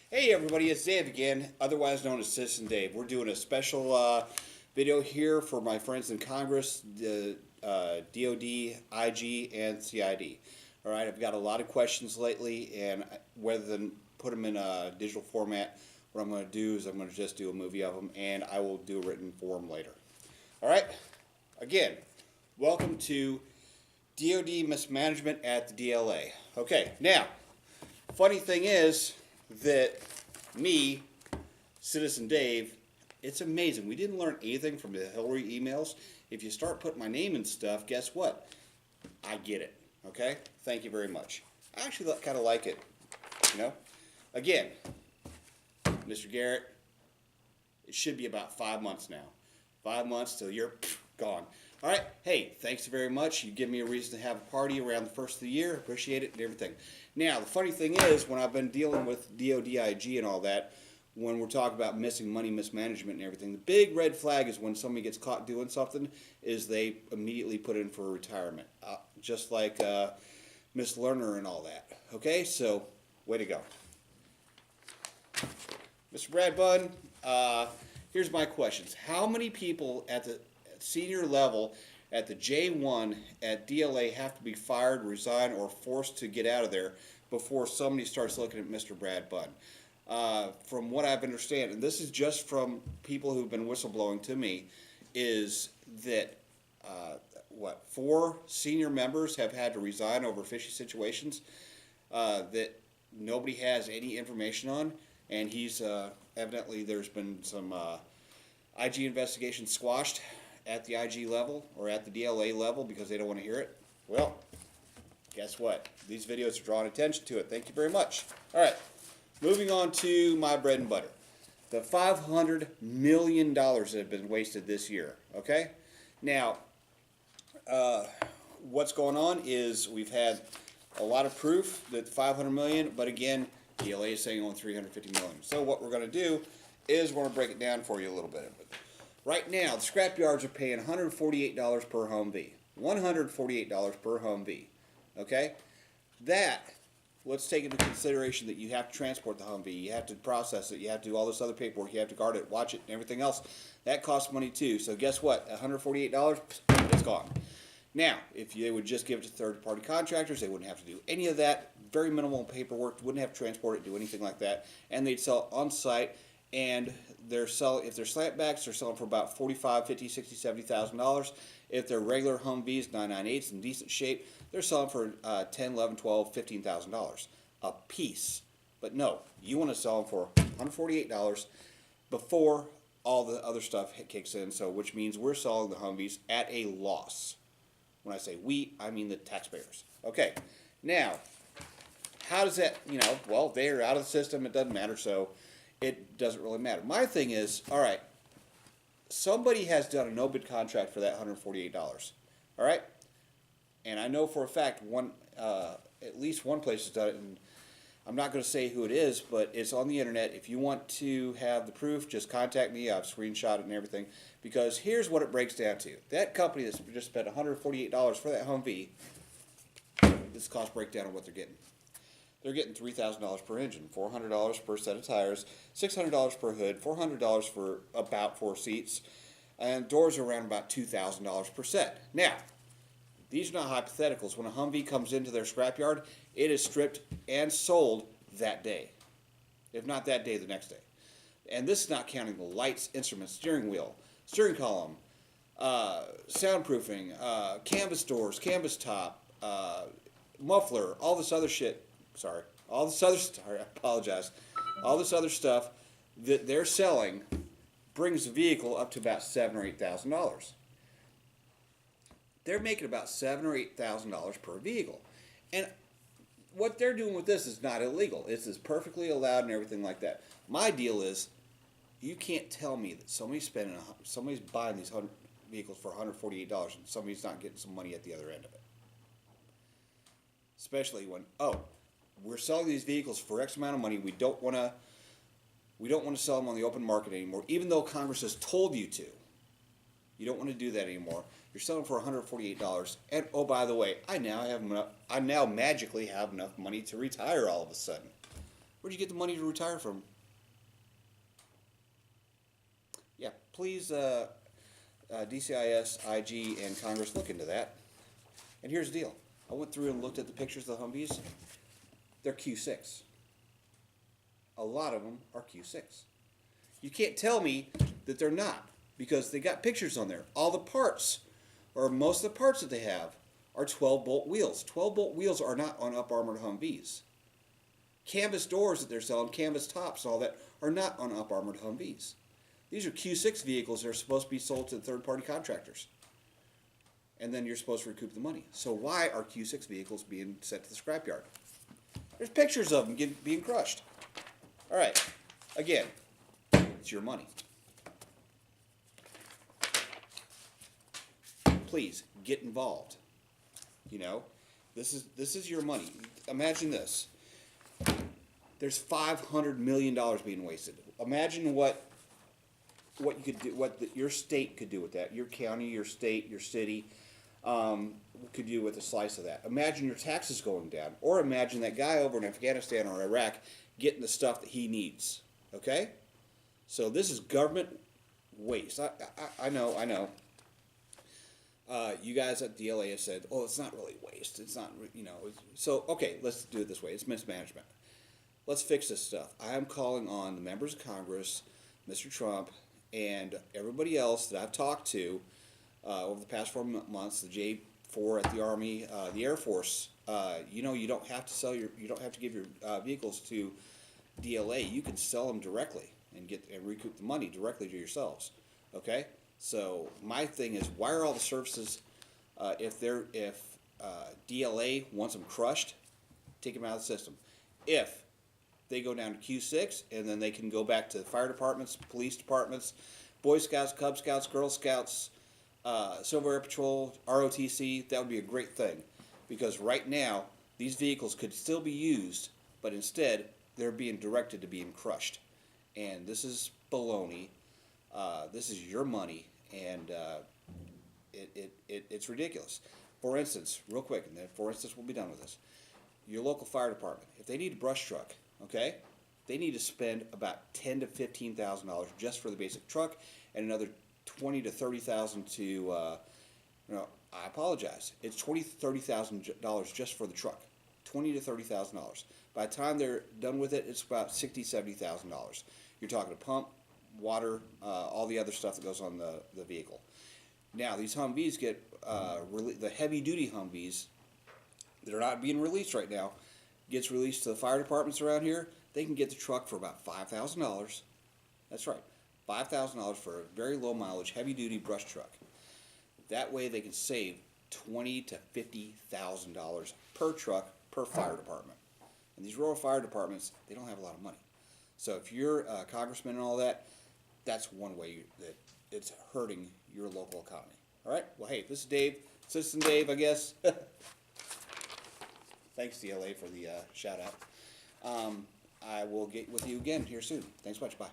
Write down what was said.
Hey everybody, it's Dave again, otherwise known as Citizen Dave. We're doing a special video here for my friends in Congress, the DOD, IG, and CID. Alright, I've got a lot of questions lately, and rather than put them in a digital format, what I'm going to do is I'm going to just do a movie of them, and I will do a written form later. Alright, again, welcome to DOD Mismanagement at the DLA. Okay, now, funny thing is that me, Citizen Dave, it's amazing. We didn't learn anything from the Hillary emails. If you start putting my name in stuff, guess what? I get it. Okay? Thank you very much. I actually kind of like it. You know? Again, Mr. Garrett, it should be about 5 months now. 5 months till you're gone. All right. Hey, thanks very much. You give me a reason to have a party around the first of the year. Appreciate it and everything. Now, the funny thing is, when I've been dealing with DODIG and all that, when we're talking about missing money mismanagement and everything, the big red flag is when somebody gets caught doing something, is they immediately put in for retirement, just like Miss Lerner and all that. Okay, so way to go. Mr. Brad Bunn, here's my questions. How many people at the senior level at the J1 at DLA have to be fired, resign, or forced to get out of there before somebody starts looking at Mr. Brad Bunn? From what I've understand, and this is just from people who've been whistleblowing to me, is that 4 senior members have had to resign over fishy situations that nobody has any information on, and he's evidently there's been some IG investigation squashed at the IG level or at the DLA level because they don't want to hear it. Well, guess what? These videos are drawing attention to it. Thank you very much. All right, moving on to my bread and butter. The $500 million that have been wasted this year, okay? Now, what's going on is we've had a lot of proof that $500 million, but again, DLA is saying only $350 million. So what we're going to do is we're going to break it down for you a little bit. Right now, the scrap yards are paying $148 per Humvee. $148 per Humvee. Okay? That, let's take into consideration that you have to transport the Humvee, you have to process it, you have to do all this other paperwork, you have to guard it, watch it, and everything else. That costs money too. So guess what? $148, it's gone. Now, if they would just give it to third-party contractors, they wouldn't have to do any of that. Very minimal paperwork, wouldn't have to transport it, do anything like that. And they'd sell on-site, and they're selling, if they're slantbacks, they're selling for about $45, $50, $60, $70,000. If they're regular Humvees, 998s in decent shape, they're selling for $10, $11, $12, $15,000 a piece. But no, you want to sell them for $148 before all the other stuff kicks in. So, which means we're selling the Humvees at a loss. When I say we, I mean the taxpayers. Okay, now, how does that, well, they're out of the system, it doesn't matter, so it doesn't really matter. My thing is, all right, somebody has done a no-bid contract for that $148, all right? And I know for a fact at least one place has done it, and I'm not going to say who it is, but it's on the internet. If you want to have the proof, just contact me. I've screenshot it and everything, because here's what it breaks down to. That company that's just spent $148 for that Humvee, this cost breakdown of what they're getting. They're getting $3,000 per engine, $400 per set of tires, $600 per hood, $400 for about 4 seats, and doors are around about $2,000 per set. Now, these are not hypotheticals. When a Humvee comes into their scrapyard, it is stripped and sold that day. If not that day, the next day. And this is not counting the lights, instruments, steering wheel, steering column, soundproofing, canvas doors, canvas top, muffler, all this other shit. I apologize. All this other stuff that they're selling brings the vehicle up to about $7,000 or $8,000. They're making about $7,000 or $8,000 per vehicle, and what they're doing with this is not illegal. This is perfectly allowed and everything like that. My deal is, you can't tell me that somebody's buying these vehicles for $148 and somebody's not getting some money at the other end of it. Especially when, we're selling these vehicles for X amount of money. We don't want to sell them on the open market anymore, even though Congress has told you to. You don't want to do that anymore. You're selling for $148, and oh, by the way, I now magically have enough money to retire all of a sudden. Where'd you get the money to retire from? Yeah, please, DCIS, IG, and Congress look into that. And here's the deal. I went through and looked at the pictures of the Humvees. They're Q6. A lot of them are Q6. You can't tell me that they're not, because they got pictures on there. All the parts, or most of the parts that they have, are 12-bolt wheels. 12-bolt wheels are not on up-armored Humvees. Canvas doors that they're selling, canvas tops, all that, are not on up-armored Humvees. These are Q6 vehicles that are supposed to be sold to third-party contractors. And then you're supposed to recoup the money. So why are Q6 vehicles being sent to the scrapyard? There's pictures of them being crushed. All right, again, it's your money. Please, get involved. You know, this is your money. Imagine this. There's $500 million being wasted. Imagine what you could do, your state could do with that. Your county, your state, your city could do with a slice of that. Imagine your taxes going down, or imagine that guy over in Afghanistan or Iraq getting the stuff that he needs. Okay, so this is government waste. I know. You guys at DLA have said, "Oh, it's not really waste. It's not, you know." So okay, let's do it this way. It's mismanagement. Let's fix this stuff. I am calling on the members of Congress, Mr. Trump, and everybody else that I've talked to over the past 4 months, the J4 at the Army, the Air Force. You know, you don't have to you don't have to give your vehicles to DLA. You can sell them directly and recoup the money directly to yourselves. Okay. So my thing is, why are all the services, if DLA wants them crushed, take them out of the system. If they go down to Q6, and then they can go back to the fire departments, police departments, Boy Scouts, Cub Scouts, Girl Scouts, Civil Air Patrol, ROTC, that would be a great thing. Because right now, these vehicles could still be used, but instead, they're being directed to being crushed. And this is baloney. This is your money, and it's ridiculous. For instance, real quick, and then for instance, we'll be done with this. Your local fire department, if they need a brush truck, okay, they need to spend about $10,000 to $15,000 just for the basic truck, and another $20,000 to $30,000 to, I apologize, it's $20,000 to $30,000 just for the truck, $20,000 to $30,000. By the time they're done with it, it's about $60,000 to $70,000. You're talking a pump, water, all the other stuff that goes on the vehicle. Now, these Humvees get, the heavy-duty Humvees that are not being released right now, gets released to the fire departments around here. They can get the truck for about $5,000. That's right, $5,000 for a very low mileage, heavy-duty brush truck. That way they can save $20,000 to $50,000 per truck per fire department. And these rural fire departments, they don't have a lot of money. So if you're a congressman and all that, that's one way that it's hurting your local economy. All right? Well, hey, this is Dave, Citizen Dave, I guess. Thanks, DLA, for the shout-out. I will get with you again here soon. Thanks much. Bye.